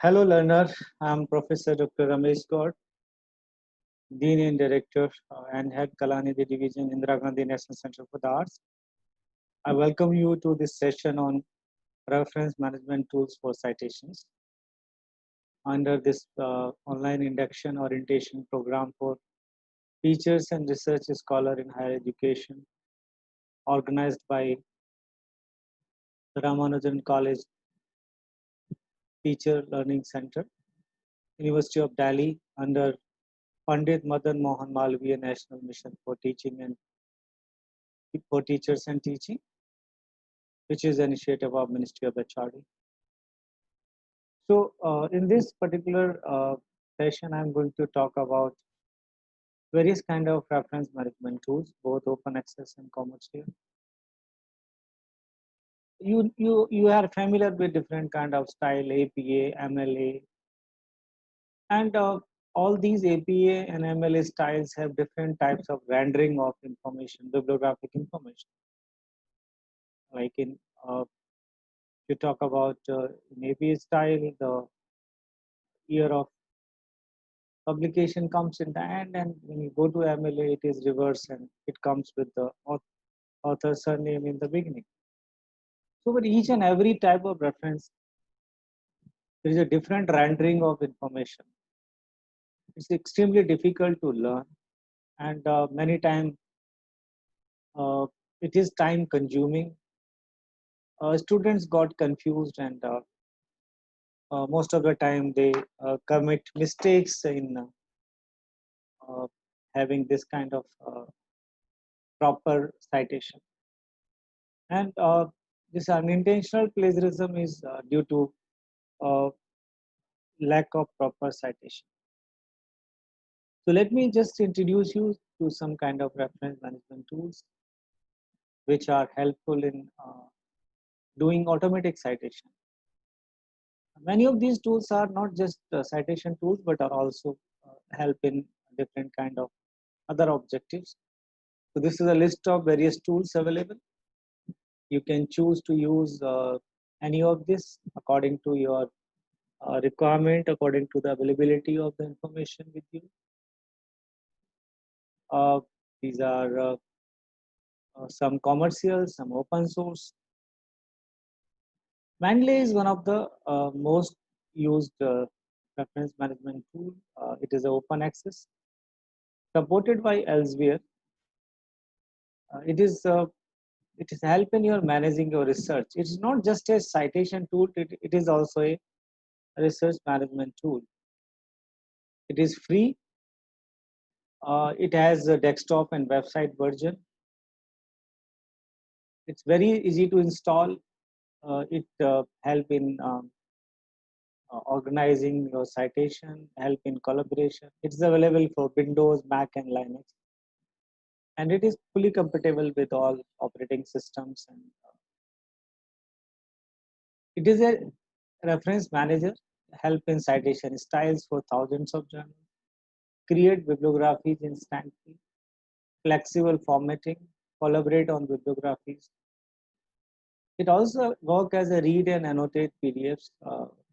Hello, learner. I'm Professor Dr. Ramesh Gaur, Dean and Director and Head Kalanidhi Division, Indira Gandhi National Center for the Arts. I welcome you to this session on reference management tools for citations under this online induction orientation program for teachers and research scholar in higher education, organized by the Ramanujan College Teacher Learning Center, University of Delhi, under Pandit Madan Mohan Malviya National Mission for Teaching and for Teachers and Teaching, which is an initiative of Ministry of HRD. So in this particular session, I'm going to talk about various kind of reference management tools, both open access and commercial. You are familiar with different kind of style, APA, MLA, and all these APA and MLA styles have different types of rendering of information, bibliographic information. Like in you talk about in APA style, the year of publication comes in the end, and when you go to MLA, it is reverse and it comes with the author surname in the beginning. So, for each and every type of reference, there is a different rendering of information. It's extremely difficult to learn, and many times it is time consuming. Students got confused, and most of the time they commit mistakes in having this kind of proper citation. And this unintentional plagiarism is due to uh, lack of proper citation. So let me just introduce you to some kind of reference management tools which are helpful in doing automatic citation. Many of these tools are not just citation tools but are also help in different kind of other objectives. So this is a list of various tools available. You can choose to use any of this according to your requirement, according to the availability of the information with you. Uh, these are some commercial, some open source. Mendeley is one of the most used reference management tool. It is open access, supported by Elsevier. It is help in your managing your research. It's not just a citation tool. It is also a research management tool. It is free. It has a desktop and website version. It's very easy to install. It help in organizing your citation, help in collaboration. It's available for Windows, Mac, and Linux, and it is fully compatible with all operating systems. And it is a reference manager, help in citation styles for thousands of journals, create bibliographies instantly, flexible formatting, collaborate on bibliographies. It also work as a read and annotate PDFs.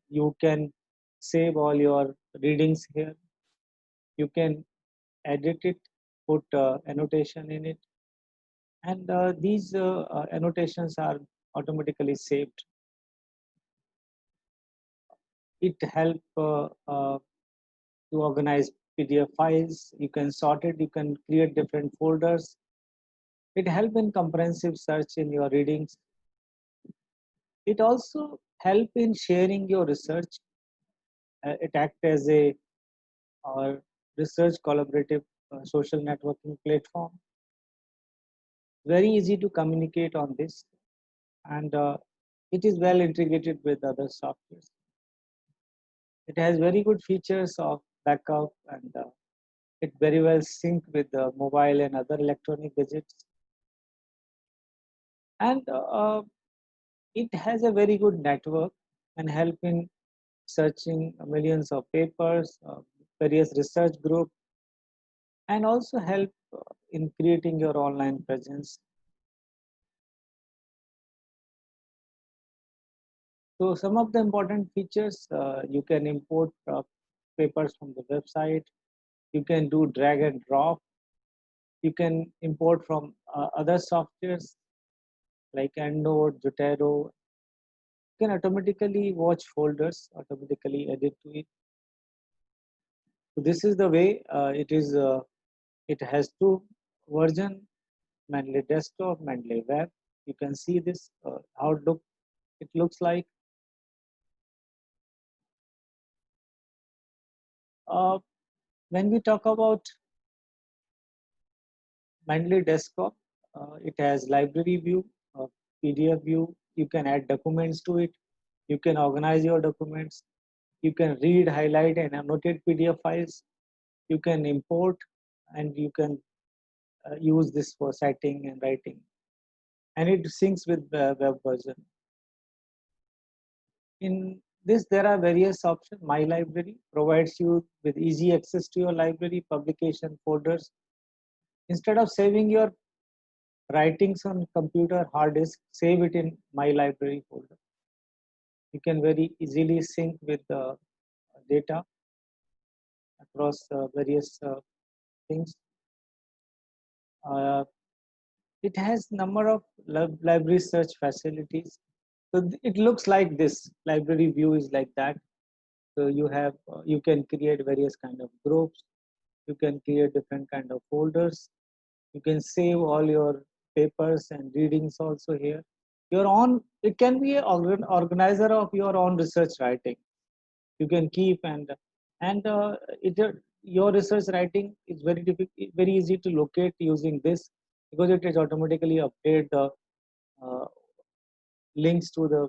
You can save all your readings here. You can edit it, put annotation in it, and these annotations are automatically saved. It help to organize PDF files. You can sort it. You can create different folders. It help in comprehensive search in your readings. It also help in sharing your research. It act as a research collaborative social networking platform. Very easy to communicate on this, and it is well integrated with other softwares. It has very good features of backup, and it very well sync with the mobile and other electronic gadgets. And it has a very good network and help in searching millions of papers, various research groups, and also help in creating your online presence. So some of the important features, you can import papers from the website. You can do drag and drop. You can import from other softwares like EndNote, Zotero. You can automatically watch folders, automatically edit to it. So this is the way it is. It has two version: Mendeley Desktop, Mendeley Web. You can see this how it looks like. Uh, when we talk about Mendeley Desktop, it has library view, PDF view. You can add documents to it. You can organize your documents. You can read, highlight, and annotate PDF files. You can import, and you can use this for citing and writing. And it syncs with the web version. In this, there are various options. My Library provides you with easy access to your library, publication folders. Instead of saving your writings on computer hard disk, save it in My Library folder. You can very easily sync with the data across various things. Uh, it has number of library search facilities. So it looks like this. Library view is like that. So you have you can create various kind of groups. You can create different kind of folders. You can save all your papers and readings also here. Your own, it can be an organizer of your own research writing. You can keep and your research writing is very difficult, very easy to locate using this because it is automatically update the uh, links to the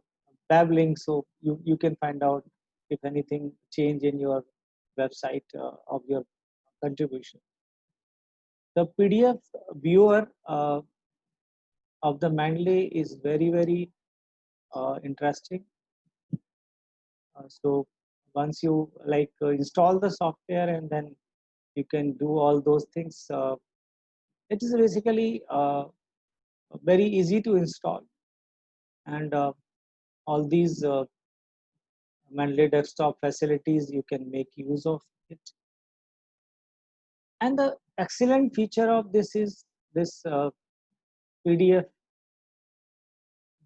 web link, so you can find out if anything change in your website of your contribution. The PDF viewer of the Mendeley is very interesting. So once you install the software and then you can do all those things. It is basically very easy to install, and all these Mendeley desktop facilities you can make use of it. And the excellent feature of this is this PDF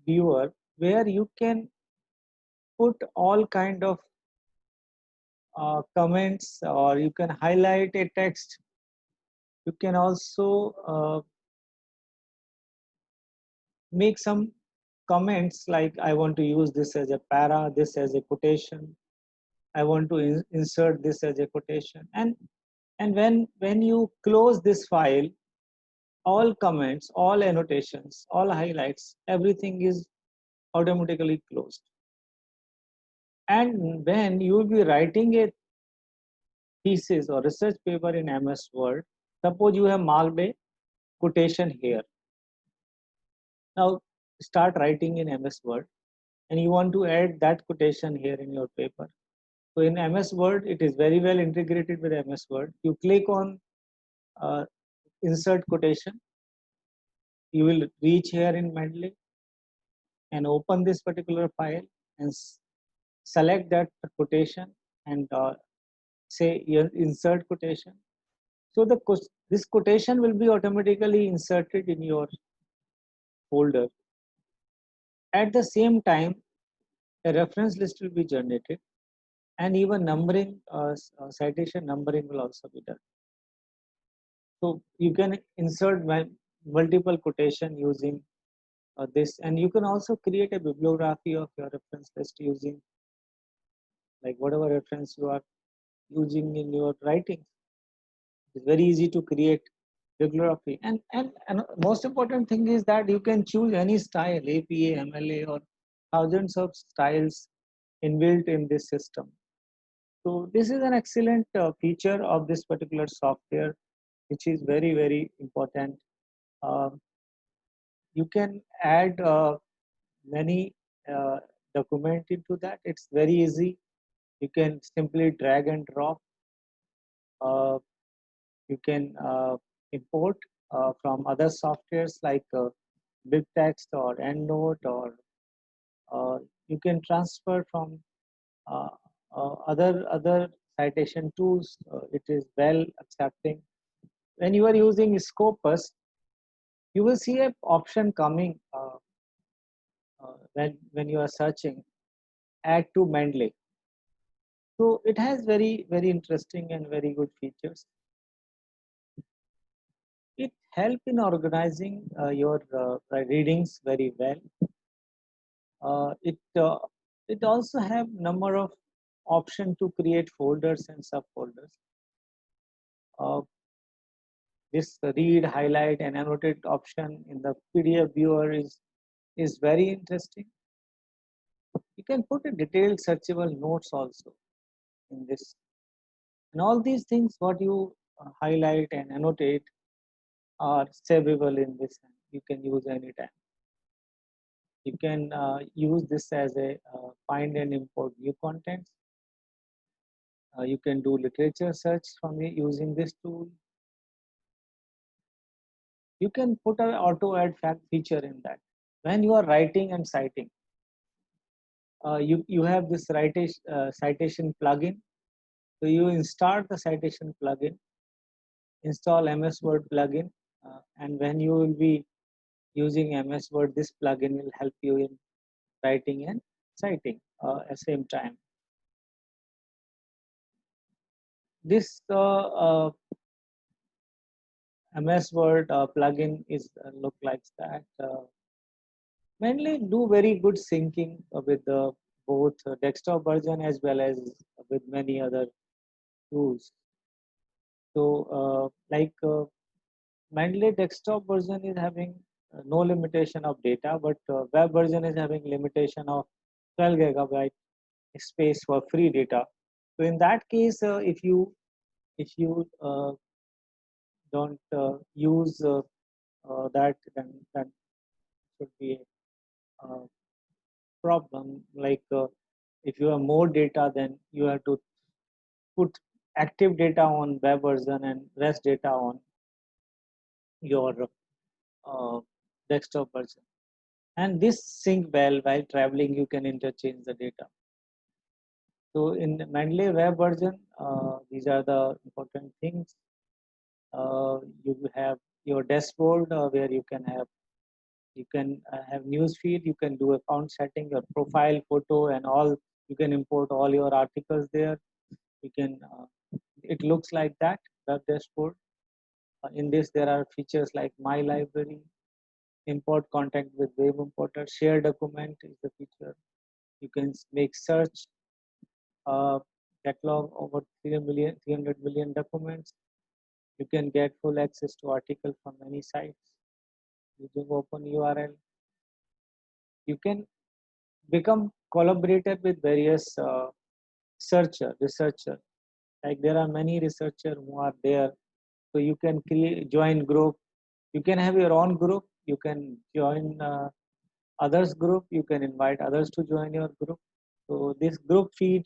viewer, where you can put all kind of comments, or you can highlight a text. You can also make some comments like I want to use this as a para, this as a quotation. I want to insert this as a quotation. And when you close this file, all comments, all annotations, all highlights, everything is automatically closed. And when you will be writing a thesis or research paper in MS Word, suppose you have marked a quotation here. Now start writing in MS Word and you want to add that quotation here in your paper. So in MS Word, it is very well integrated with MS Word. You click on uh, insert quotation. You will reach here in Mendeley and open this particular file and select that quotation and say insert quotation. So this quotation will be automatically inserted in your folder. At the same time, a reference list will be generated, and even numbering, citation numbering will also be done. So you can insert multiple quotation using this, and you can also create a bibliography of your reference list using like whatever reference you are using in your writing. It's very easy to create bibliography, and most important thing is that you can choose any style, APA, MLA, or thousands of styles inbuilt in this system. So this is an excellent feature of this particular software, which is very important. Um, you can add many document into that. It's very easy. You can simply drag and drop. Uh, you can import from other softwares like BibTeX or EndNote, or you can transfer from uh, other citation tools. It is well accepting. When you are using Scopus, you will see an option coming when you are searching, add to Mendeley. So it has very interesting and very good features. It help in organizing your readings very well. It also have number of option to create folders and subfolders. Uh, this read, highlight, and annotate option in the PDF viewer is very interesting. You can put a detailed searchable notes also in this, and all these things what you highlight and annotate are savable in this. You can use anytime. You can use this as a find and import new contents. You can do literature search from using this tool. You can put an auto add fact feature in that. When you are writing and citing, you have this citation plugin. So you install the citation plugin, install MS Word plugin, and when you will be using MS Word, this plugin will help you in writing and citing at the same time. This MS Word plugin is look like that. Mainly do very good syncing with the both desktop version as well as with many other tools. So Mendeley desktop version is having no limitation of data, but web version is having limitation of 12 gigabyte space for free data. So in that case, if you don't use that, then that should be a problem. If you have more data, then you have to put active data on web version and rest data on your uh, desktop version. And this sync well while traveling. You can interchange the data. So in the Mendeley web version, these are the important things. You have your dashboard where you can have news feed. You can do account setting, your profile photo, and all. You can import all your articles there. You can. It looks like that web dashboard. In this, there are features like My Library, import content with Web Importer, share document is the feature. You can make search, catalog over 300 million documents. You can get full access to articles from many sites using open URL. You can become collaborator with various researcher. Like there are many researchers who are there, so you can join group. You can have your own group. You can join others group. You can invite others to join your group. So this group feed,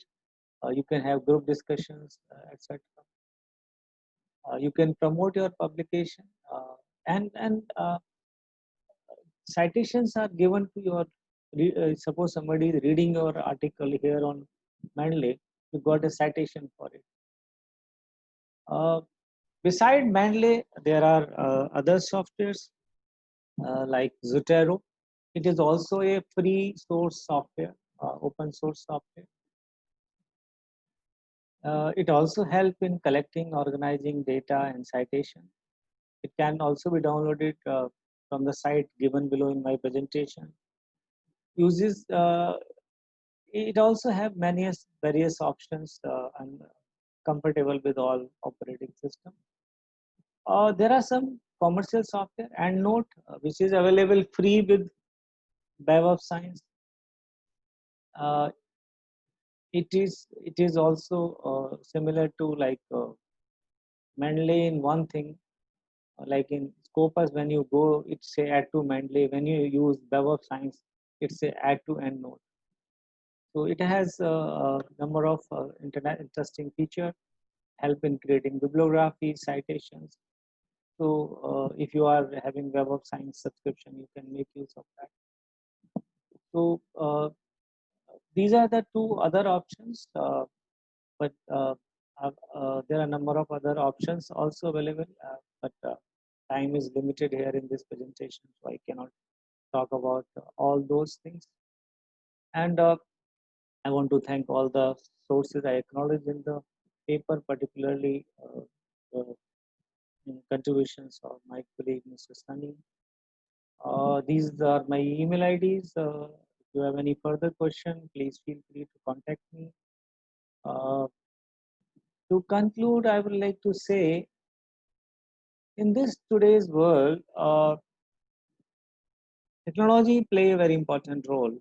you can have group discussions, etc. You can promote your publication, and citations are given to your. Suppose somebody is reading your article here on Mendeley, you got a citation for it. Beside Mendeley, there are other softwares like Zotero. It is also a free source software, open source software. It also helps in collecting, organizing data and citation. It can also be downloaded from the site given below in my presentation. Uses it also have many various options and compatible with all operating system. There are some commercial software, EndNote, which is available free with Web of Science. Uh, it is also similar to like Mendeley in one thing. Like in Scopus, when you go, it say add to Mendeley. When you use Web of Science, it say add to EndNote. So it has a number of interesting feature, help in creating bibliography, citations. So if you are having Web of Science subscription, you can make use of that. So These are the two other options, but there are a number of other options also available, but time is limited here in this presentation, so I cannot talk about all those things. And I want to thank all the sources I acknowledge in the paper, particularly the contributions of my colleague, Mr. Sunny. These are my email IDs. If you have any further question, please feel free to contact me. To conclude, I would like to say, in this today's world, technology play a very important role.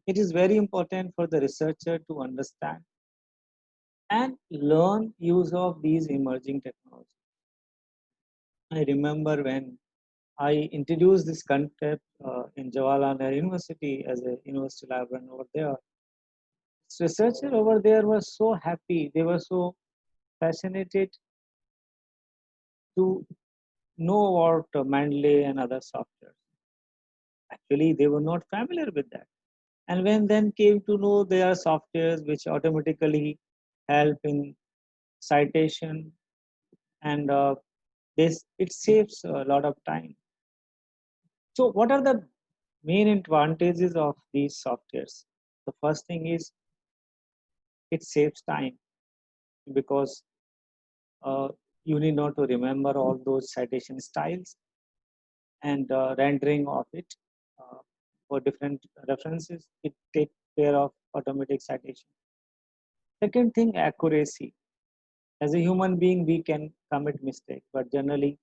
It is very important for the researcher to understand and learn use of these emerging technologies. I remember when I introduced this concept in Jawaharlal Nehru University as a university librarian over there. Researchers over there were so happy, they were so fascinated to know about Mendeley and other software. Actually, they were not familiar with that. And when then came to know there are softwares which automatically help in citation, and this it saves a lot of time. So what are the main advantages of these softwares? The first thing is it saves time, because uh, you need not to remember all those citation styles and rendering of it uh, for different references. It takes care of automatic citation. Second thing, accuracy. As a human being, we can commit mistake, but generally,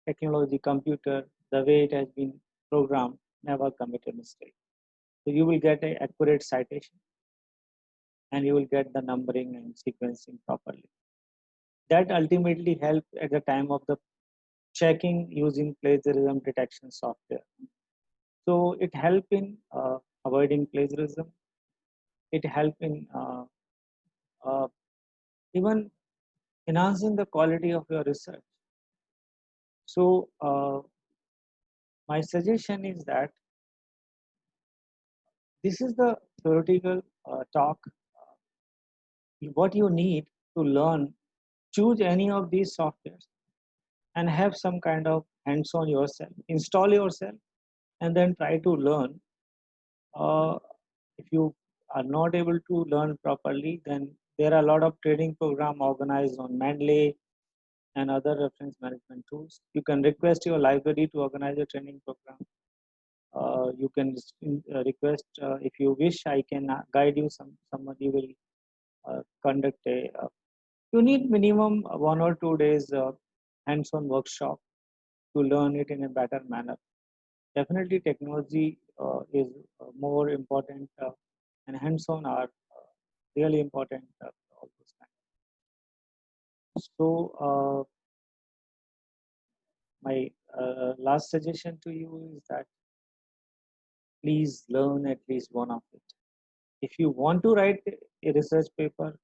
technology, computer, the way it has been programmed, never commit a mistake. So you will get an accurate citation, and you will get the numbering and sequencing properly. That ultimately helps at the time of the checking using plagiarism detection software. So it helps in avoiding plagiarism. It helps in uh, even enhancing the quality of your research. So my suggestion is that this is the theoretical talk. What you need to learn, choose any of these softwares and have some kind of hands-on yourself, install yourself, and then try to learn. Uh, if you are not able to learn properly, then there are a lot of training program organized on Mendeley and other reference management tools. You can request your library to organize a training program. You can request, if you wish, I can guide you. Somebody will conduct a. You need minimum 1 or 2 days hands-on workshop to learn it in a better manner. Definitely, technology is more important, and hands-on are really important. All those times. So, my last suggestion to you is that please learn at least one of it. If you want to write a research paper,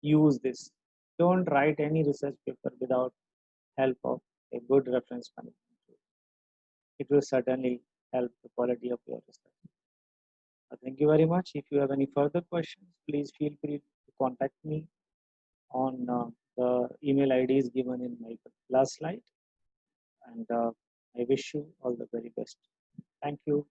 use this. Don't write any research paper without help of a good reference management tool. It will certainly help the quality of your research. Thank you very much. If you have any further questions, please feel free to contact me on the email IDs given in my last slide. And I wish you all the very best. Thank you.